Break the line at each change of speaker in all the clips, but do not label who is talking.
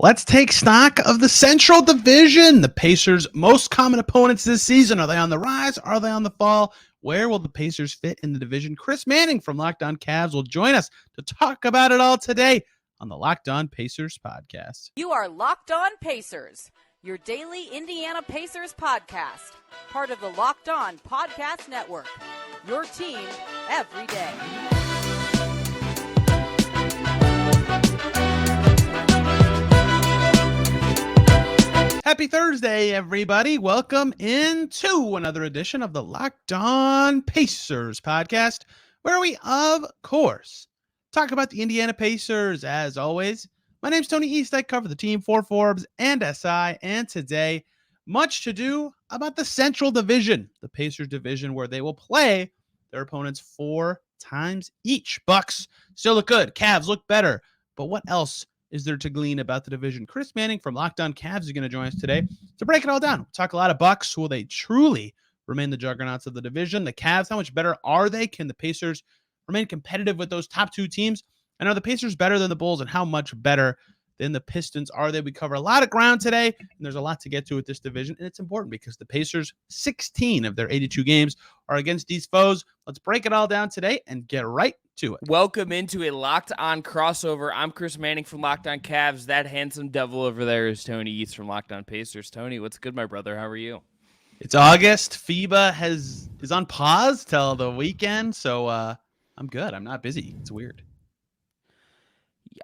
Let's take stock of the Central Division. The Pacers' most common opponents this season. Are they on the rise? Are they on the fall? Where will the Pacers fit in the division? Chris Manning from Locked On Cavs will join us to talk about it all today on the Locked On Pacers podcast.
You are Locked On Pacers, your daily Indiana Pacers podcast, part of the Locked On Podcast Network, your team every day.
Happy Thursday, everybody. Welcome into another edition of the Locked On Pacers podcast, where we, of course, talk about the Indiana Pacers. As always, my name's Tony East. I cover the team for Forbes and SI, and today, much to do about the Central Division, the Pacers division, where they will play their opponents 4 times each. Bucks still look good. Cavs look better. But what else is there to glean about the division? Chris Manning from Locked On Cavs is going to join us today to break it all down. We'll talk a lot of Bucks. Will they truly remain the juggernauts of the division? The Cavs, how much better are they? Can the Pacers remain competitive with those top 2 teams? And are the Pacers better than the Bulls? And how much better than the Pistons are they? We cover a lot of ground today, and there's a lot to get to with this division. And it's important because the Pacers, 16 of their 82 games are against these foes. Let's break it all down today and get right to it.
Welcome into a Locked On crossover. I'm Chris Manning from Locked On Cavs. That handsome devil over there is Tony East from Locked On Pacers. Tony, what's good, my brother? How are you?
It's August. FIBA is on pause till the weekend, so I'm good. I'm not busy. It's weird.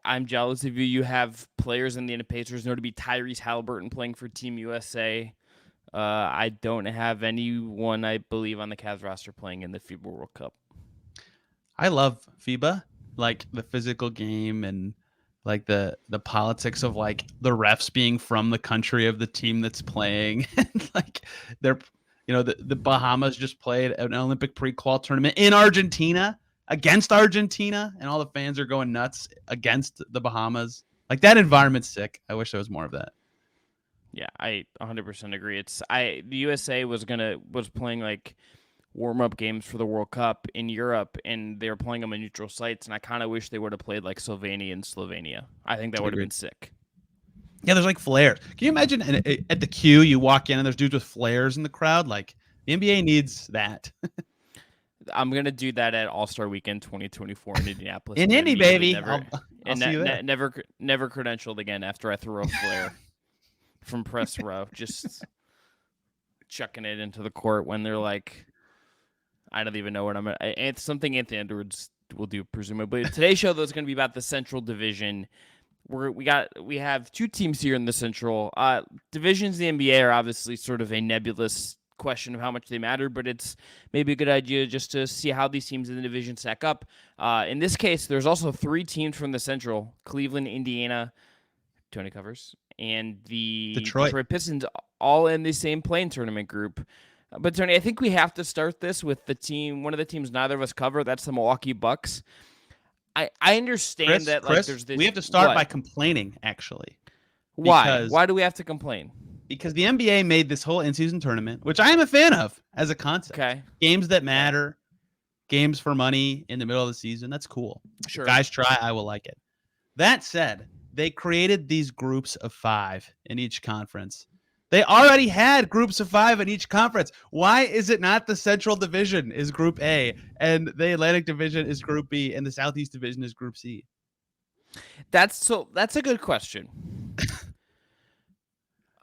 I'm jealous of you. You have players in the Indiana Pacers, known to be Tyrese Halliburton playing for Team USA. I don't have anyone, I believe, on the Cavs roster playing in the FIBA World Cup.
I love FIBA, like the physical game and like the politics of like the refs being from the country of the team that's playing. And like they're, the Bahamas just played an Olympic pre-qual tournament in Argentina against Argentina, and all the fans are going nuts against the Bahamas. Like that environment's sick. I wish there was more of that.
Yeah, I 100% agree. The USA was playing like warm-up games for the World Cup in Europe, and they were playing them in neutral sites, and I kind of wish they would have played like Slovenia and Slovenia. I think that would have been sick.
Yeah, there's like flares. Can you imagine at the queue, you walk in and there's dudes with flares in the crowd? Like the NBA needs that.
I'm going to do that at All-Star Weekend 2024 in Indianapolis.
In Indy, baby.
Never,
I'll see you there.
Never credentialed again after I threw a flare from press row, just chucking it into the court when they're like, I don't even know what I'm at. It's something Anthony Edwards will do, presumably. Today's show, though, is going to be about the Central Division. We have 2 teams here in the Central. Divisions in the NBA are obviously sort of a nebulous question of how much they matter, but it's maybe a good idea just to see how these teams in the division stack up. In this case, there's also 3 teams from the Central: Cleveland, Indiana, Tony covers, and the Detroit Pistons, all in the same play-in tournament group. But Tony, I think we have to start this with one of the teams neither of us cover. That's the Milwaukee Bucks. I understand
Chris,
there's this.
We have to start by complaining, actually.
Why? Why do we have to complain?
Because the NBA made this whole in-season tournament, which I am a fan of as a concept.
Okay.
Games that matter, games for money in the middle of the season. That's cool.
Sure.
If guys try, I will like it. That said, they created these groups of 5 in each conference. They already had groups of 5 in each conference. Why is it not the Central Division is Group A, and the Atlantic Division is Group B, and the Southeast Division is Group C?
That's a good question.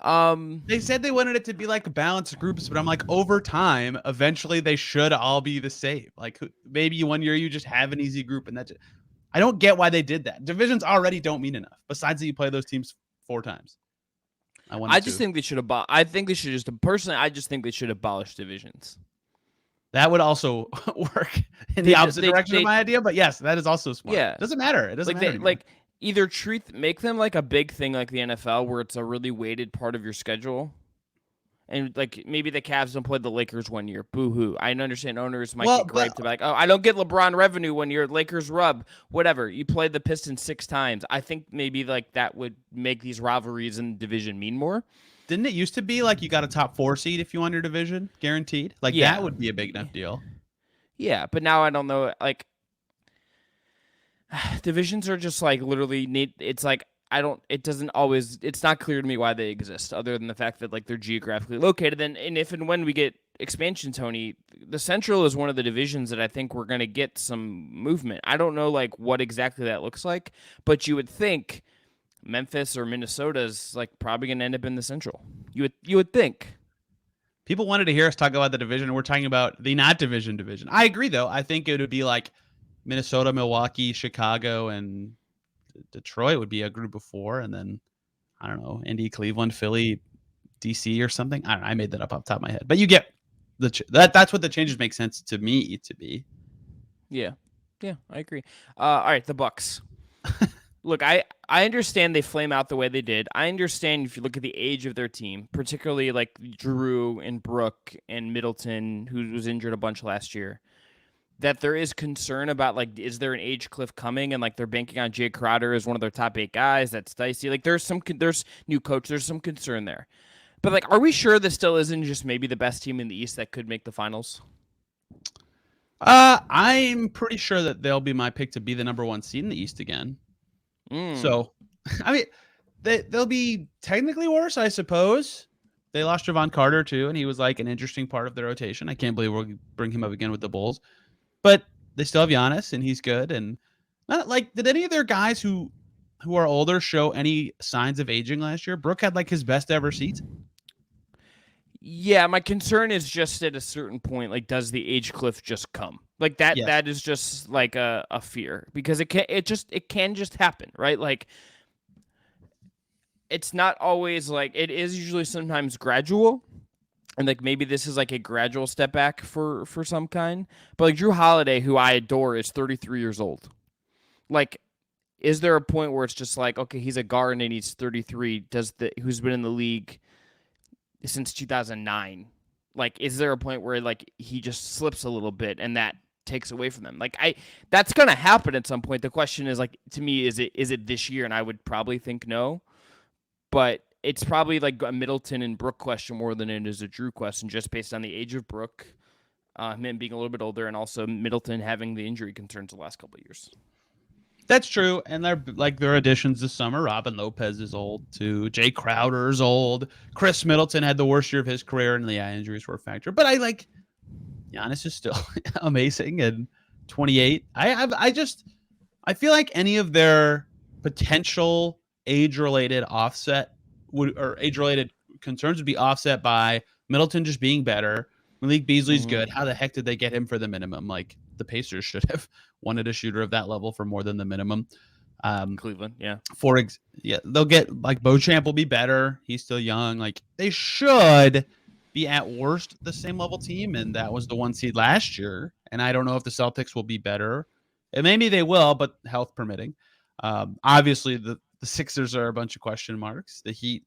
They said they wanted it to be like balanced groups, but I'm like, over time, eventually they should all be the same. Like maybe one year you just have an easy group, and that's it. I don't get why they did that. Divisions already don't mean enough. Besides that, you play those teams 4 times.
I just think they should abolish divisions.
That would also work in the opposite direction of my idea, but yes, that is also smart.
Yeah.
It doesn't matter. It doesn't matter anymore.
Either make them like a big thing like the NFL where it's a really weighted part of your schedule. And like maybe the Cavs don't play the Lakers one year. Boo-hoo. I understand owners might get griped about like, oh, I don't get LeBron revenue when your Lakers rub. Whatever. You play the Pistons 6 times. I think maybe like that would make these rivalries in the division mean more.
Didn't it used to be like you got a top 4 seed if you won your division? Guaranteed? Like that would be a big enough deal.
Yeah, but now I don't know. Like divisions are just like literally it's like it doesn't always, it's not clear to me why they exist other than the fact that like they're geographically located. And if and when we get expansion, Tony, the Central is one of the divisions that I think we're going to get some movement. I don't know like what exactly that looks like, but you would think Memphis or Minnesota is like probably going to end up in the Central. You would think.
People wanted to hear us talk about the division. We're talking about the not division. I agree, though. I think it would be like Minnesota, Milwaukee, Chicago, and Detroit would be a group of 4, and then I don't know, Indy, Cleveland, Philly, DC, or something. I don't know. I made that up off the top of my head, but you get that's what the changes make sense to me to be.
Yeah, I agree. All right, the Bucks. Look, I understand they flame out the way they did. I understand if you look at the age of their team, particularly like Drew and Brooke and Middleton, who was injured a bunch last year, that there is concern about, like, is there an age cliff coming? And, like, they're banking on Jay Crowder as one of their top 8 guys. That's dicey. Like, there's new coach. There's some concern there. But, like, are we sure this still isn't just maybe the best team in the East that could make the finals?
I'm pretty sure that they'll be my pick to be the number 1 seed in the East again. So, I mean, they'll be technically worse, I suppose. They lost Javon Carter, too, and he was, like, an interesting part of the rotation. I can't believe we'll bring him up again with the Bulls. But they still have Giannis, and he's good. And not like, did any of their guys who are older show any signs of aging last year? Brooke had, like, his best ever season.
Yeah, my concern is just at a certain point, like, does the age cliff just come? Like that,
Yes.
That is just like a fear because it can just happen, right? Like it's not always like it is usually sometimes gradual. And like maybe this is like a gradual step back for some kind. But like Drew Holiday, who I adore, is 33 years old. Like, is there a point where it's just like, okay, he's a guard and he's 33, who's been in the league since 2009? Like, is there a point where like he just slips a little bit and that takes away from them? Like that's gonna happen at some point. The question is like, to me, is it this year? And I would probably think no. But it's probably like a Middleton and Brooke question more than it is a Drew question, just based on the age of Brooke, him being a little bit older, and also Middleton having the injury concerns the last couple of years.
That's true, and their additions this summer. Robin Lopez is old too. Jay Crowder's old. Chris Middleton had the worst year of his career, and the eye injuries were a factor. But Giannis is still amazing and 28. I feel like any of their potential age-related age-related concerns would be offset by Middleton just being better. Malik Beasley's good. How the heck did they get him for the minimum? Like, the Pacers should have wanted a shooter of that level for more than the minimum.
Cleveland, yeah.
They'll get, like, Beauchamp will be better. He's still young. Like, they should be at worst the same level team, and that was the 1 seed last year. And I don't know if the Celtics will be better. And maybe they will, but health permitting. Obviously, the Sixers are a bunch of question marks. The Heat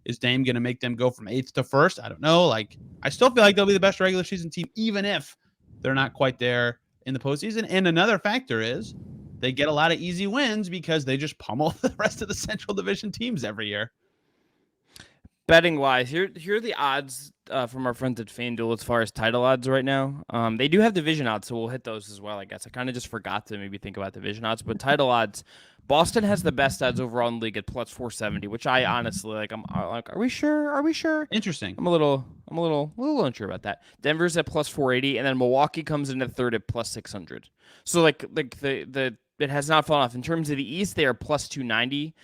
is Dame going to make them go from 8th to 1st? I don't know. Like, I still feel like they'll be the best regular season team, even if they're not quite there in the postseason. And another factor is they get a lot of easy wins because they just pummel the rest of the Central Division teams every year.
Betting wise, here are the odds from our friends at FanDuel as far as title odds right now. They do have division odds, so we'll hit those as well, I guess. I kind of just forgot to maybe think about division odds, but title odds, Boston has the best odds overall in the league at plus 470, which I honestly like. I'm like, are we sure?
Interesting.
I'm a little unsure about that. Denver's at plus 480, and then Milwaukee comes in at third at plus 600. So like the it has not fallen off in terms of the East. They are plus 290.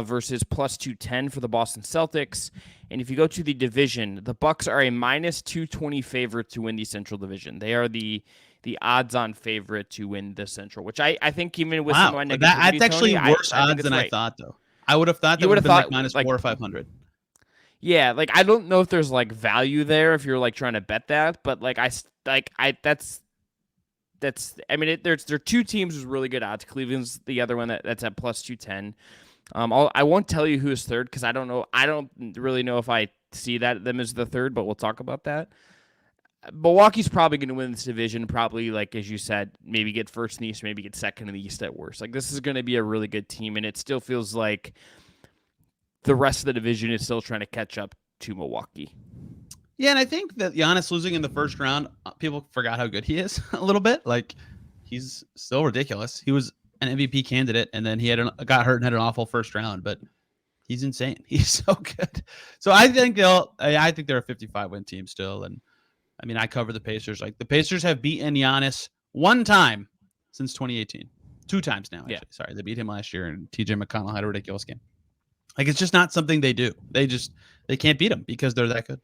Versus plus 210 for the Boston Celtics. And if you go to the division, the Bucks are a minus 220 favorite to win the Central Division. They are the odds-on favorite to win the Central, which I think even with some of my negativity,
that's actually
Tony,
worse odds than
right.
I thought, though. I would have thought that would have been like minus 400 or 500.
Yeah, like I don't know if there's like value there if you're like trying to bet that, but like that's. I mean, there are 2 teams with really good odds. Cleveland's the other one that's at plus 210. I won't tell you who is third because I don't know. I don't really know if I see them as the third, but we'll talk about that. Milwaukee's probably going to win this division. Probably, like as you said, maybe get first in the East, maybe get second in the East at worst. Like this is going to be a really good team, and it still feels like the rest of the division is still trying to catch up to Milwaukee.
Yeah, and I think that Giannis losing in the first round, people forgot how good he is a little bit. Like, he's still ridiculous. He was an MVP candidate, and then he got hurt and had an awful first round. But he's insane. He's so good. So I think they're a 55 win team still. And I mean, I cover the Pacers. Like the Pacers have beaten Giannis one time since 2018. 2 times now, actually. Yeah. Sorry, they beat him last year, and TJ McConnell had a ridiculous game. Like it's just not something they do. They can't beat them because they're that good.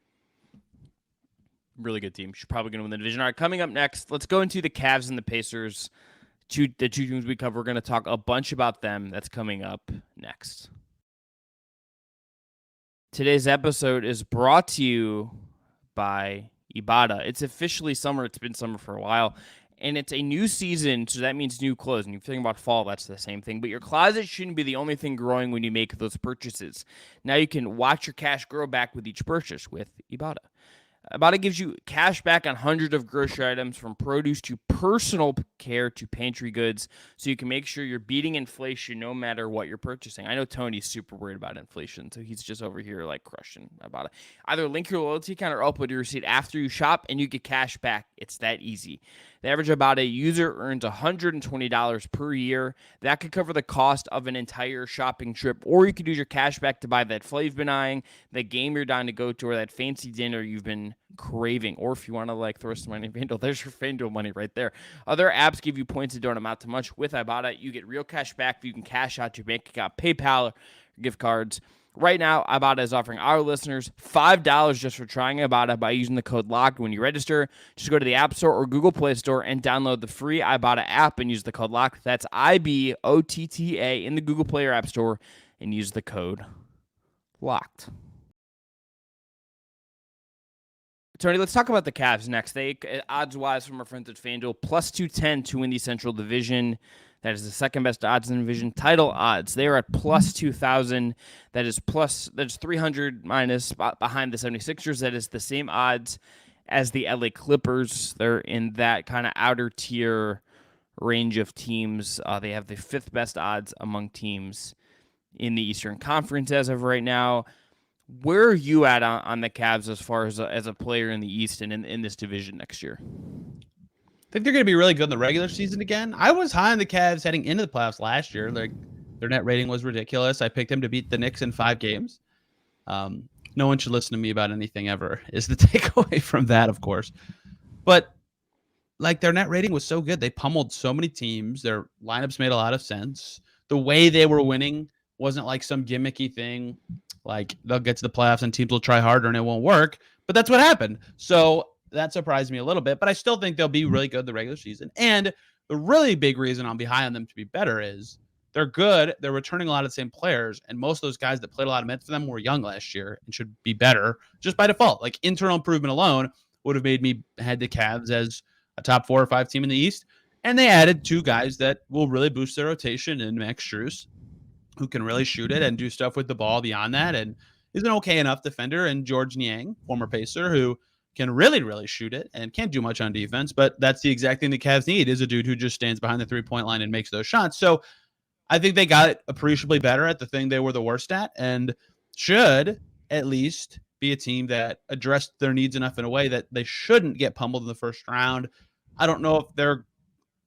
Really good team. She's probably going to win the division. All right, coming up next, let's go into the Cavs and the Pacers. The two teams we cover. We're going to talk a bunch about them. That's coming up next. Today's episode is brought to you by Ibotta. It's officially summer. It's been summer for a while. And it's a new season, so that means new clothes. And if you're thinking about fall, that's the same thing. But your closet shouldn't be the only thing growing when you make those purchases. Now you can watch your cash grow back with each purchase with Ibotta. Ibotta gives you cash back on hundreds of grocery items, from produce to personal care to pantry goods, so you can make sure you're beating inflation no matter what you're purchasing. I know Tony's super worried about inflation, so he's just over here like crushing Ibotta. Either link your loyalty account or upload your receipt after you shop, and you get cash back. It's that easy. The average Ibotta user earns $120 per year. That could cover the cost of an entire shopping trip, or you could use your cash back to buy that flight you've been eyeing, that game you're dying to go to, or that fancy dinner you've been craving. Or if you want to like throw some money in FanDuel, there's your FanDuel money right there. Other apps give you points that don't amount to much. With Ibotta, you get real cash back. You can cash out to your bank account, PayPal, or gift cards. Right now, Ibotta is offering our listeners $5 just for trying Ibotta by using the code LOCKED when you register. Just go to the App Store or Google Play Store and download the free Ibotta app and use the code LOCKED. That's IBOTTA in the Google Play or App Store, and use the code LOCKED. Tony, let's talk about the Cavs next. They, odds-wise from our friends at FanDuel, plus 210 to win the Central Division. That is the second best odds in the division. Title odds, they are at plus 2,000. That's 300 minus behind the 76ers. That is the same odds as the LA Clippers. They're in that kind of outer tier range of teams. They have the 5th best odds among teams in the Eastern Conference as of right now. Where are you at on the Cavs as far as a player in the East and in this division next year?
I think they're going to be really good in the regular season again. I was high on the Cavs heading into the playoffs last year. Their net rating was ridiculous. I picked them to beat the Knicks in 5 games. No one should listen to me about anything ever is the takeaway from that, of course. But like their net rating was so good. They pummeled so many teams. Their lineups made a lot of sense. The way they were winning wasn't like some gimmicky thing. Like they'll get to the playoffs and teams will try harder and it won't work. But that's what happened. So that surprised me a little bit, but I still think they'll be really good the regular season. And the really big reason I'm behind on them to be better is they're good. They're returning a lot of the same players, and most of those guys that played a lot of minutes for them were young last year and should be better just by default. Like internal improvement alone would have made me head the Cavs as a top 4 or 5 team in the East. And they added 2 guys that will really boost their rotation in Max Strus, who can really shoot it and do stuff with the ball beyond that, and is an okay enough defender, and George Niang, former Pacer, who can really, really shoot it and can't do much on defense, but that's the exact thing the Cavs need, is a dude who just stands behind the 3-point line and makes those shots. So I think they got appreciably better at the thing they were the worst at, and should at least be a team that addressed their needs enough in a way that they shouldn't get pummeled in the first round. I don't know if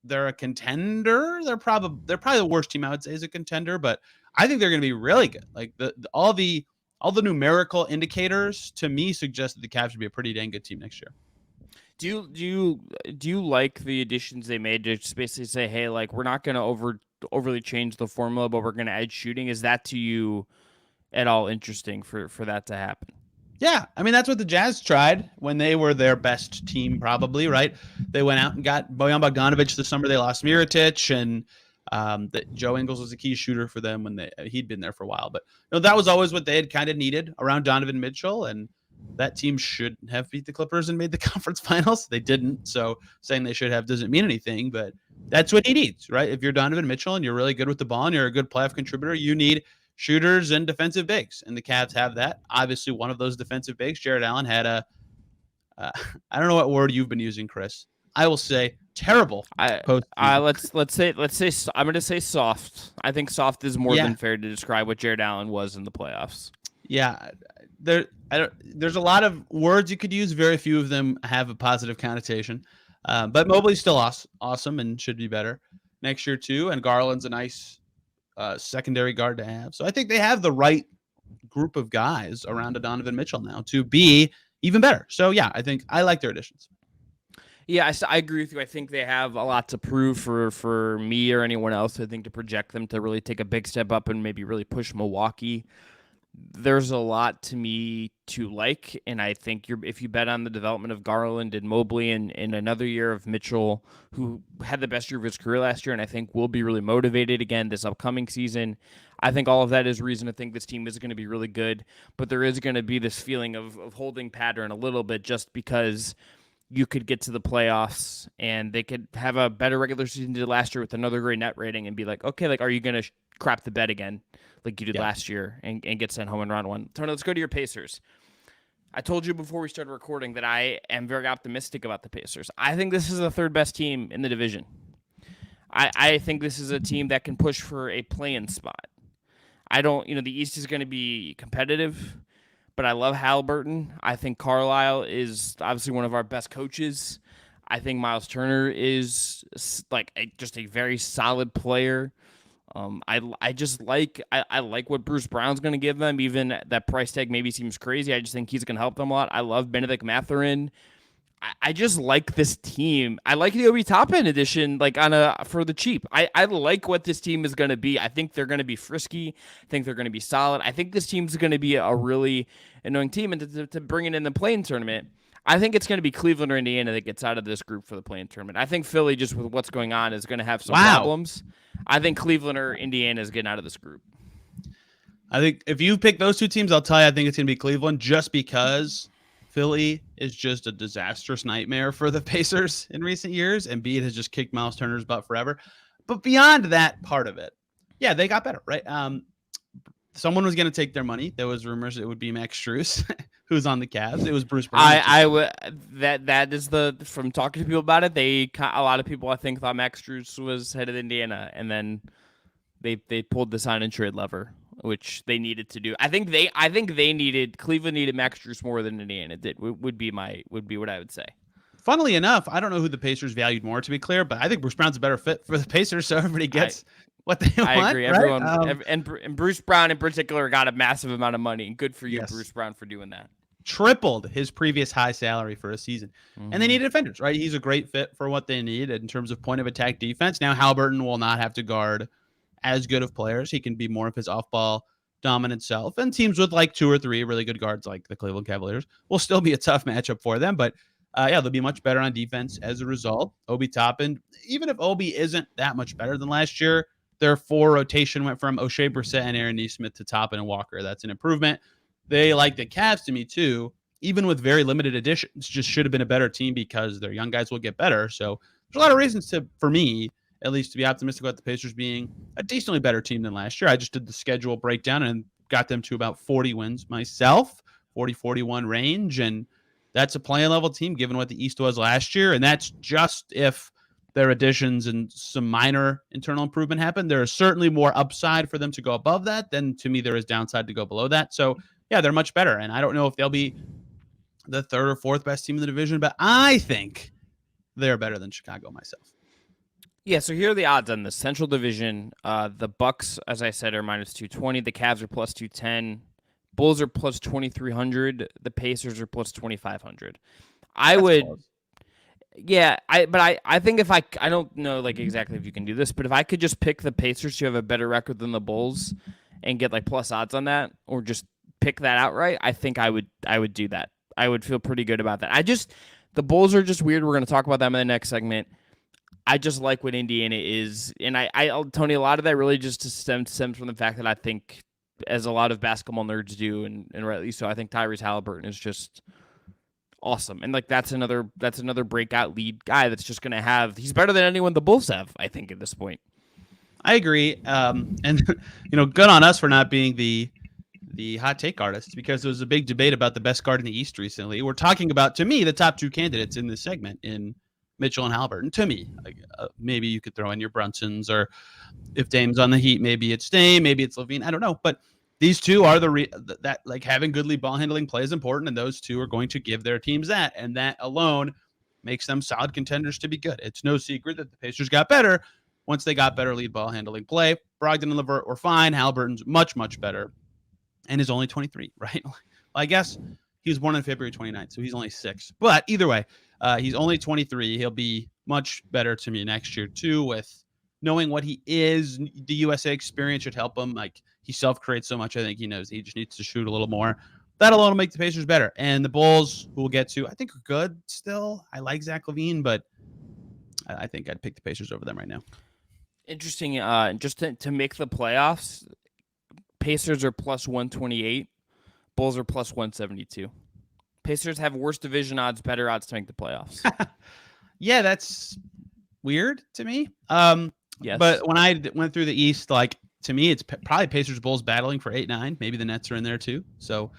they're a contender. They're probably the worst team I would say is a contender, but I think they're going to be really good. Like all the numerical indicators to me suggest that the Cavs should be a pretty dang good team next year.
Do you like the additions they made to just basically say, hey, like we're not going to overly change the formula, but we're going to add shooting? Is that to you at all interesting for that to happen?
Yeah, I mean that's what the Jazz tried when they were their best team, probably, right? They went out and got Bojan Bogdanovic the summer they lost Mirotic, and Joe Ingles was a key shooter for them when he'd been there for a while. But that was always what they had kind of needed around Donovan Mitchell, and that team should have beat the Clippers and made the conference finals. They didn't, so saying they should have doesn't mean anything, but that's what he needs, right? If you're Donovan Mitchell and you're really good with the ball and you're a good playoff contributor, you need shooters and defensive bigs, and the Cavs have that. Obviously, one of those defensive bigs, Jared Allen, had I don't know what word you've been using, Chris. I will say terrible.
Let's say I'm going to say soft. I think soft is more than fair to describe what Jared Allen was in the playoffs.
Yeah, there's a lot of words you could use. Very few of them have a positive connotation. But Mobley's still awesome and should be better. next year too, and Garland's a nice secondary guard to have. So I think they have the right group of guys around a Donovan Mitchell now to be even better. So yeah, I think I like their additions.
Yeah, I agree with you. I think they have a lot to prove for me or anyone else. I think to project them to really take a big step up and maybe really push Milwaukee. There's a lot to me to like, and I think if you bet on the development of Garland and Mobley and another year of Mitchell, who had the best year of his career last year, and I think will be really motivated again this upcoming season, I think all of that is reason to think this team is going to be really good, but there is going to be this feeling of holding pattern a little bit just because you could get to the playoffs and they could have a better regular season than last year with another great net rating and be like, okay, like, are you going to crap the bed again like you did last year and get sent home in round one? Tony, let's go to your Pacers. I told you before we started recording that I am very optimistic about the Pacers. I think this is the third best team in the division. I think this is a team that can push for a play-in spot. The East is going to be competitive, but I love Halliburton. I think Carlisle is obviously one of our best coaches. I think Miles Turner is just a very solid player. I like what Bruce Brown's going to give them, even that price tag maybe seems crazy. I just think he's going to help them a lot. I love Benedict Mathurin. I just like this team. I like the Obi Toppin edition, for the cheap. I like what this team is going to be. I think they're going to be frisky. I think they're going to be solid. I think this team's going to be a really annoying team. And to bring it in the play-in tournament, I think it's going to be Cleveland or Indiana that gets out of this group for the play-in tournament. I think Philly, just with what's going on, is going to have some problems. I think Cleveland or Indiana is getting out of this group.
I think if you pick those two teams, I'll tell you I think it's going to be Cleveland just because Philly is just a disastrous nightmare for the Pacers in recent years, and Embiid has just kicked Miles Turner's butt forever. But beyond that part of it, yeah, they got better, right? Someone was going to take their money. There was rumors it would be Max Strus, who's on the Cavs. It was Bruce Brown.
That is from talking to people about it. A lot of people I think thought Max Strus was headed Indiana, and then they pulled the sign and trade lever, which they needed to do. Cleveland needed Max Strus more than Indiana did. Would be what I would say. Funnily
enough, I don't know who the Pacers valued more, to be clear, but I think Bruce Brown's a better fit for the Pacers, so everybody gets what they want.
I agree.
Right?
Everyone and Bruce Brown in particular got a massive amount of money, and good for you, Bruce Brown, for doing that.
Tripled his previous high salary for a season. And they needed defenders, right? He's a great fit for what they need in terms of point of attack defense. Now Halliburton will not have to guard as good of players. He can be more of his off-ball dominant self. And teams with like two or three really good guards like the Cleveland Cavaliers will still be a tough matchup for them. But they'll be much better on defense as a result. Obi Toppin, even if Obi isn't that much better than last year, their four rotation went from O'Shea Brissett and Aaron Nesmith to Toppin and Walker. That's an improvement. They like the Cavs to me too, even with very limited additions. Just should have been a better team because their young guys will get better. So there's a lot of reasons for me, at least, to be optimistic about the Pacers being a decently better team than last year. I just did the schedule breakdown and got them to about 40 wins myself, 40-41 range. And that's a play-in level team given what the East was last year. And that's just if their additions and some minor internal improvement happen. There is certainly more upside for them to go above that than, to me, there is downside to go below that. So, yeah, they're much better. And I don't know if they'll be the third or fourth best team in the division, but I think they're better than Chicago myself.
Yeah, so here are the odds on the Central Division. The Bucks, as I said, are minus 220. The Cavs are plus 210. Bulls are plus 2,300. The Pacers are plus 2,500. I think if I don't know exactly if you can do this, but if I could just pick the Pacers to have a better record than the Bulls and get plus odds on that, or just pick that outright, I think I would do that. I would feel pretty good about that. The Bulls are just weird. We're going to talk about them in the next segment. I just like what Indiana is, and Tony, a lot of that really just stems from the fact that I think, as a lot of basketball nerds do, and rightly so, I think Tyrese Halliburton is just awesome, and that's another breakout lead guy that's just going to have. He's better than anyone the Bulls have, I think, at this point.
I agree, and good on us for not being the hot take artist, because there was a big debate about the best guard in the East recently. We're talking about, to me, the top two candidates in this segment in Mitchell and Halliburton. To me, maybe you could throw in your Brunsons, or if Dame's on the Heat, maybe it's Dame, maybe it's LaVine. I don't know, but these two are having good ball handling play is important, and those two are going to give their teams that, and that alone makes them solid contenders to be good. It's no secret that the Pacers got better, once they got better lead ball handling play, Brogdon and LeVert were fine. Halliburton's much, much better and is only 23, right? Well, I guess he was born on February 29th, so he's only 6. But either way, he's only 23. He'll be much better to me next year, too, with knowing what he is. The USA experience should help him. Like, he self-creates so much. I think he knows he just needs to shoot a little more. That alone will make the Pacers better. And the Bulls, who we'll get to, I think are good still. I like Zach LaVine, but I think I'd pick the Pacers over them right now.
Interesting. Just to make the playoffs, Pacers are plus 128. Bulls are plus 172. Pacers have worse division odds, better odds to make the playoffs.
Yeah, that's weird to me.
Yes.
But when I went through the East, like, to me, it's probably Pacers Bulls battling for 8-9. Maybe the Nets are in there too. So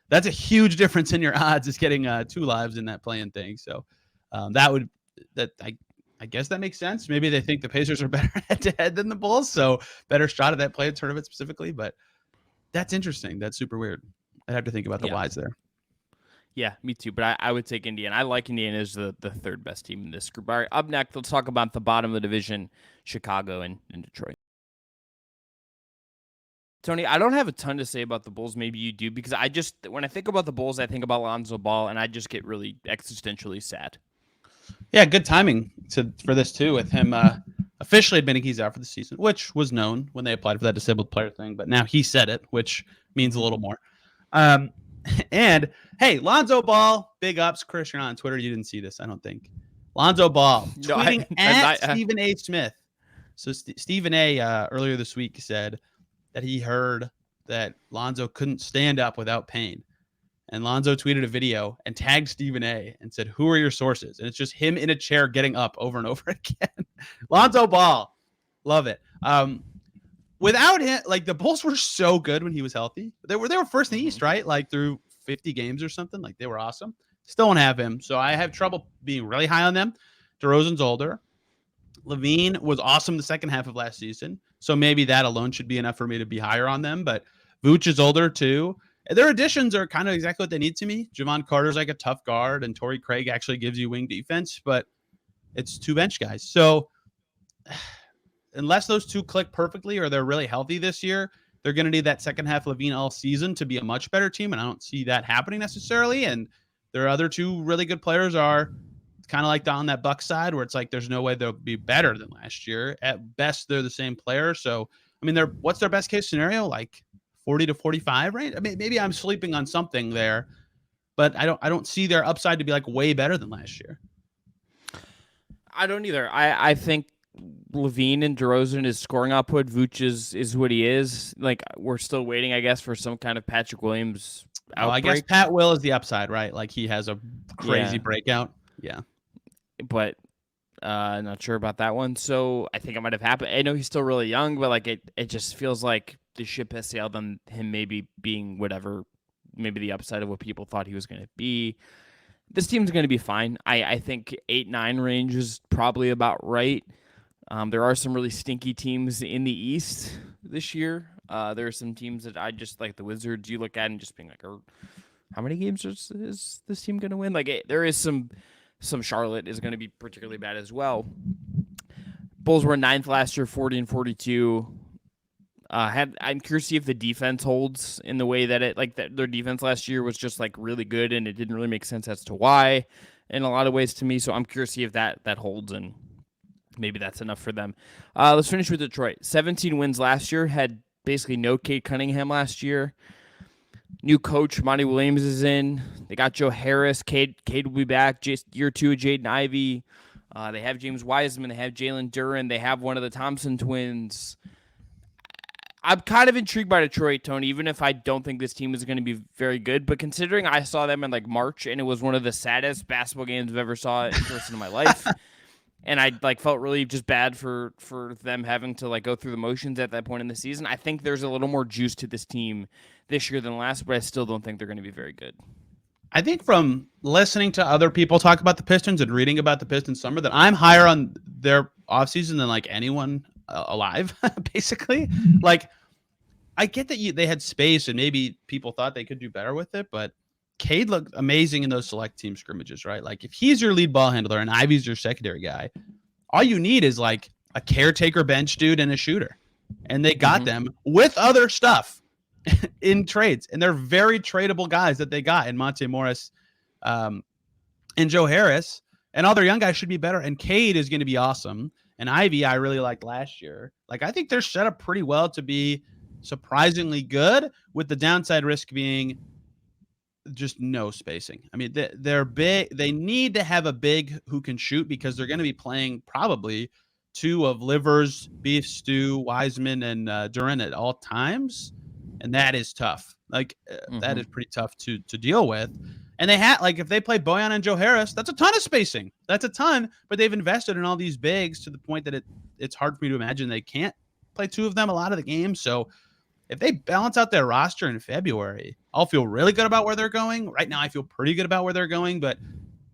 that's a huge difference in your odds, is getting 2 lives in that play-in thing. So I guess that makes sense. Maybe they think the Pacers are better head-to-head than the Bulls, so better shot at that play-in tournament specifically. But that's interesting. That's super weird. I'd have to think about the whys there.
Yeah, me too. But I would take Indiana. I like Indiana as the third best team in this group. All right, up next, let's talk about the bottom of the division, Chicago and Detroit. Tony, I don't have a ton to say about the Bulls. Maybe you do, because when I think about the Bulls, I think about Lonzo Ball, and I just get really existentially sad.
Yeah, good timing for this too, with him officially admitting he's out for the season, which was known when they applied for that disabled player thing. But now he said it, which means a little more. And hey, Lonzo Ball, big ups. Chris, you're not on Twitter. You didn't see this, I don't think. Lonzo Ball tweeting at Stephen A. Smith. So Stephen A. Earlier this week said that he heard that Lonzo couldn't stand up without pain. And Lonzo tweeted a video and tagged Stephen A. and said, "Who are your sources?" And it's just him in a chair getting up over and over again. Lonzo Ball. Love it. Without him, like, the Bulls were so good when he was healthy. They were first in the East, right? Like, through 50 games or something. Like, they were awesome. Still don't have him, so I have trouble being really high on them. DeRozan's older. LaVine was awesome the second half of last season, so maybe that alone should be enough for me to be higher on them. But Vooch is older too. Their additions are kind of exactly what they need to me. Javon Carter's like a tough guard, and Torrey Craig actually gives you wing defense, but it's 2 bench guys. So unless those 2 click perfectly or they're really healthy this year, they're going to need that second half LaVine all season to be a much better team, and I don't see that happening necessarily. And their other 2 really good players are kind of like down that Bucks side, where it's like there's no way they'll be better than last year. At best, they're the same player. So, I mean, what's their best case scenario? Like 40 to 45, right? I mean, maybe I'm sleeping on something there, but I don't see their upside to be like way better than last year.
I don't either. I think LaVine and DeRozan is scoring output. Vooch is what he is. Like, we're still waiting, I guess, for some kind of Patrick Williams outbreak.
Well, I guess Pat Will is the upside, right? Like, he has a crazy breakout. Yeah.
But not sure about that one. So I think it might have happened. I know he's still really young, but like it just feels like the ship has sailed on him maybe being whatever, maybe the upside of what people thought he was going to be. This team's going to be fine. I think 8-9 range is probably about right. There are some really stinky teams in the East this year. There are some teams that I just like, the Wizards, you look at and just being like, how many games is this team going to win? Like, there is some Charlotte is going to be particularly bad as well. Bulls were 9th last year, 40-42. I'm curious to see if the defense holds in the way that their defense last year was just like really good, and it didn't really make sense as to why in a lot of ways to me. So I'm curious to see if that holds, and maybe that's enough for them. Let's finish with Detroit. 17 wins last year, had basically no Cade Cunningham last year. New coach, Monty Williams, is in. They got Joe Harris. Cade will be back. Year 2 of Jaden Ivey. They have James Wiseman. They have Jalen Duren. They have one of the Thompson twins. I'm kind of intrigued by Detroit, Tony, even if I don't think this team is going to be very good. But considering I saw them in like March, and it was one of the saddest basketball games I've ever saw in person in my life. And I felt really just bad for them having to go through the motions at that point in the season. I think there's a little more juice to this team this year than last, but I still don't think they're going to be very good.
I think from listening to other people talk about the Pistons and reading about the Pistons summer, that I'm higher on their offseason than anyone alive, basically. I get that they had space and maybe people thought they could do better with it, but Cade looked amazing in those select team scrimmages, right? If he's your lead ball handler and Ivy's your secondary guy, all you need is a caretaker bench dude and a shooter. And they got them with other stuff in trades. And they're very tradable guys that they got in Monte Morris and Joe Harris. And all their young guys should be better. And Cade is going to be awesome. And Ivy, I really liked last year. Like, I think they're set up pretty well to be surprisingly good, with the downside risk being just no spacing. I mean, they're big. They need to have a big who can shoot, because they're going to be playing probably two of Livers, Beef Stew, Wiseman, and Durant at all times. And that is tough. Like, that is pretty tough to deal with. And they had, like, if they play Bojan and Joe Harris, that's a ton of spacing. That's a ton. But they've invested in all these bigs to the point that it's hard for me to imagine they can't play two of them a lot of the games. So if they balance out their roster in February, I'll feel really good about where they're going. Right now, I feel pretty good about where they're going. But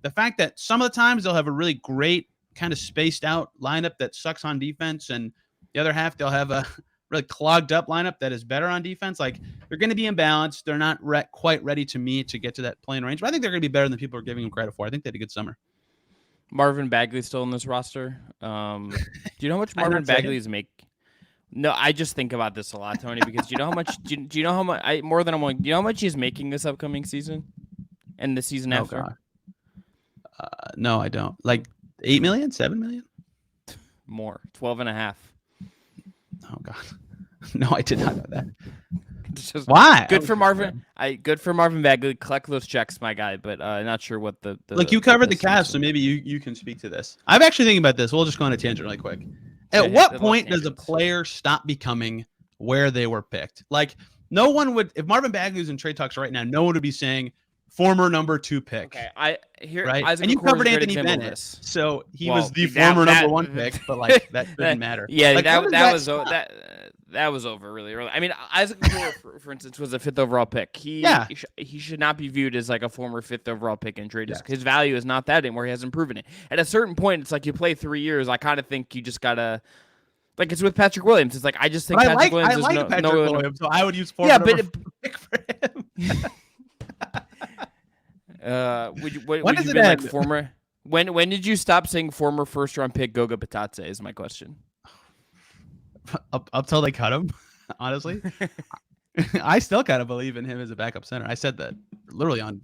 the fact that some of the times they'll have a really great kind of spaced out lineup that sucks on defense, and the other half they'll have a really clogged up lineup that is better on defense. Like, they're going to be imbalanced. They're not quite ready to me to get to that playing range. But I think they're going to be better than people are giving them credit for. I think they had a good summer.
Marvin Bagley's still in this roster. Do you know how much Marvin Bagley's make? No, I just think about this a lot, Tony, because do you know how much? Do you know how much? Do you know how much he's making this upcoming season, and the season after?
No, I don't. Like 8 million, 7 million,
more, 12.5.
Oh God, no, I did not know that.
Just
why?
Good for Marvin. Good for Marvin Bagley. Collect those checks, my guy. But not sure what the
look. You covered the Cavs, so maybe you can speak to this. I'm actually thinking about this. We'll just go on a tangent really quick. At what point does a player stop becoming where they were picked? Like, no one would, if Marvin Bagley was in trade talks right now, no one would be saying former number 2 pick.
Okay,
right? And you covered Anthony Bennett, so he was the former number 1 pick, but like that didn't matter.
Yeah,
like,
that was over really early. I mean, Isaac Okoro, for instance, was a 5th overall pick. He should not be viewed as like a former 5th overall pick in trade. Yes. His value is not that anymore. He hasn't proven it. At a certain point, it's like you play 3 years. I kind of think you just gotta, like, it's with Patrick Williams. It's like, I just think Patrick Williams is
Patrick Williams, so I would use former number pick for him.
Would you be like former? When did you stop saying former 1st round pick Goga Bitadze is my question.
Up till they cut him, honestly. I still kind of believe in him as a backup center. I said that literally on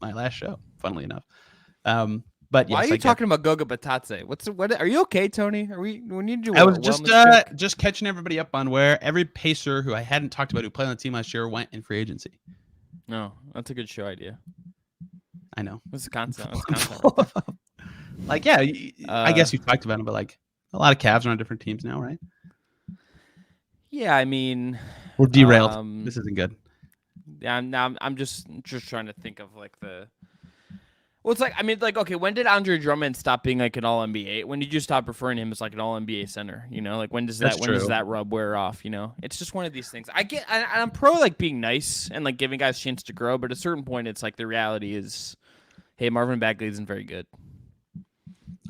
my last show, funnily enough. But yes,
why are you talking about Goga Bitadze? What? Are you okay, Tony? We need to.
I was just catching everybody up on where every Pacer who I hadn't talked about who played on the team last year went in free agency.
No, that's a good show idea.
I know.
What's the concept?
Like, yeah, I guess you talked about him, but like a lot of Cavs are on different teams now, right?
Yeah, I mean,
we're derailed. This isn't good.
Yeah, I'm just trying to think of like the. Well, it's like, I mean, like, okay, when did Andre Drummond stop being like an All NBA? When did you stop referring to him as like an All NBA center? You know, like when does that rub wear off? You know, it's just one of these things. I'm pro like being nice and like giving guys a chance to grow, but at a certain point, it's like the reality is, hey, Marvin Bagley isn't very good.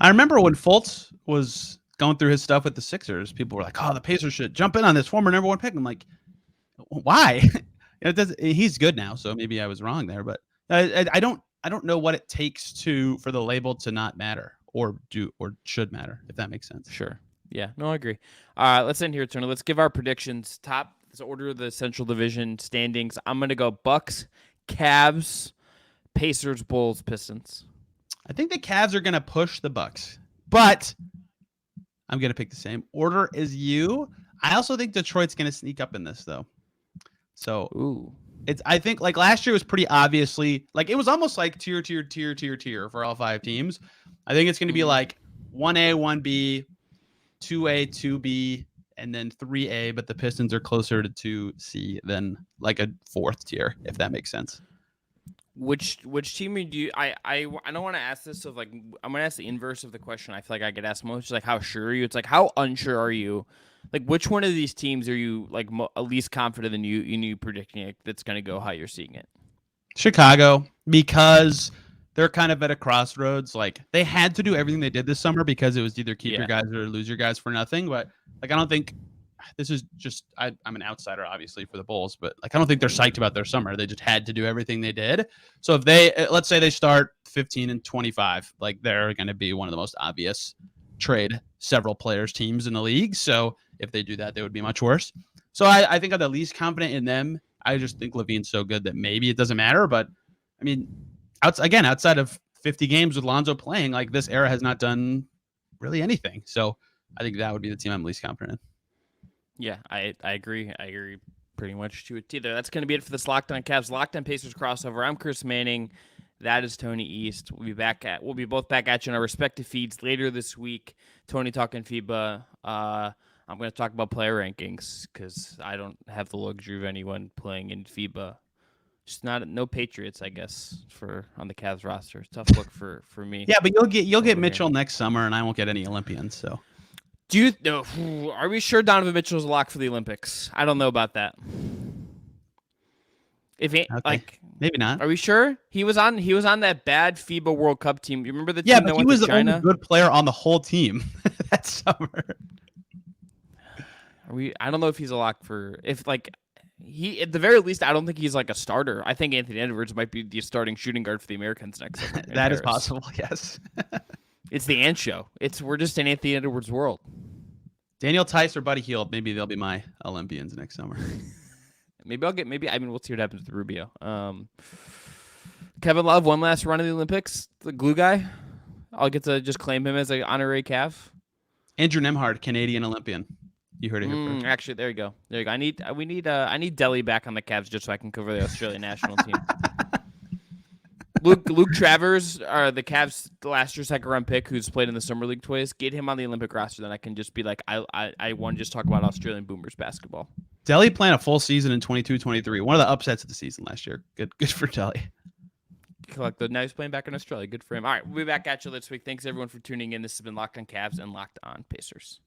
I remember when Fultz was going through his stuff with the Sixers, people were like, "Oh, the Pacers should jump in on this former number 1 pick." I'm like, why? He's good now, so maybe I was wrong there, but I don't know what it takes for the label to not matter or should matter, if that makes sense.
Sure. Yeah. No, I agree. Let's end here, Tony. Let's give our predictions. Let's order the Central Division standings. I'm gonna go Bucks, Cavs, Pacers, Bulls, Pistons.
I think the Cavs are gonna push the Bucks, but I'm going to pick the same order as you. I also think Detroit's going to sneak up in this, though. So I think like last year was pretty obviously like it was almost like tier for all 5 teams. I think it's going to be like 1A, 1B, 2A, 2B, and then 3A. But the Pistons are closer to 2C than like a 4th tier, if that makes sense.
Which team do you? I don't want to ask this. So like I'm gonna ask the inverse of the question. I feel like I get asked most. Like how sure are you? It's like how unsure are you? Like which one of these teams are you like least confident in you predicting it that's gonna go how you're seeing it?
Chicago, because they're kind of at a crossroads. Like they had to do everything they did this summer because it was either keep your guys or lose your guys for nothing. But like I don't think. This is just I'm an outsider, obviously, for the Bulls, but like I don't think they're psyched about their summer. They just had to do everything they did. So if let's say they start 15-25, like they're going to be one of the most obvious trade several players' teams in the league. So if they do that, they would be much worse. So I think I'm the least confident in them. I just think LaVine's so good that maybe it doesn't matter. But I mean, outside of 50 games with Lonzo playing, like this era has not done really anything. So I think that would be the team I'm least confident in.
Yeah, I agree. I agree pretty much to it either. That's going to be it for this Locked On Cavs, Locked On Pacers crossover. I'm Chris Manning. That is Tony East. We'll be both back at you on our respective feeds later this week. Tony talking FIBA. I'm going to talk about player rankings because I don't have the luxury of anyone playing in FIBA. Just no Patriots, I guess, on the Cavs roster. Tough look for me.
Yeah, but you'll get Mitchell next summer, and I won't get any Olympians. So,
are we sure Donovan Mitchell's a lock for the Olympics? I don't know about that.
Maybe not.
Are we sure? He was on that bad FIBA World Cup team. You remember the team that
he was
to China?
the only good player on the whole team that summer.
I don't know if he's a lock he at the very least. I don't think he's like a starter. I think Anthony Edwards might be the starting shooting guard for the Americans next summer.
That is possible. Yes.
It's the Ant Show. We're just in Anthony Edwards' world.
Daniel Tice or Buddy Hield. Maybe they'll be my Olympians next summer.
We'll see what happens with Rubio. Kevin Love, one last run of the Olympics. The glue guy. I'll get to just claim him as an honorary Cav.
Andrew Nemhard, Canadian Olympian. You heard it here first.
Actually, there you go. I need Delhi back on the Cavs just so I can cover the Australian national team. Luke Travers, the Cavs last year's second round pick, who's played in the summer league twice. Get him on the Olympic roster, then I can just be like, I want to just talk about Australian Boomers basketball.
Delhi playing a full season in 22-23. One of the upsets of the season last year. Good for Delhi.
Now he's playing back in Australia. Good for him. All right, we'll be back at you this week. Thanks everyone for tuning in. This has been Locked On Cavs and Locked On Pacers.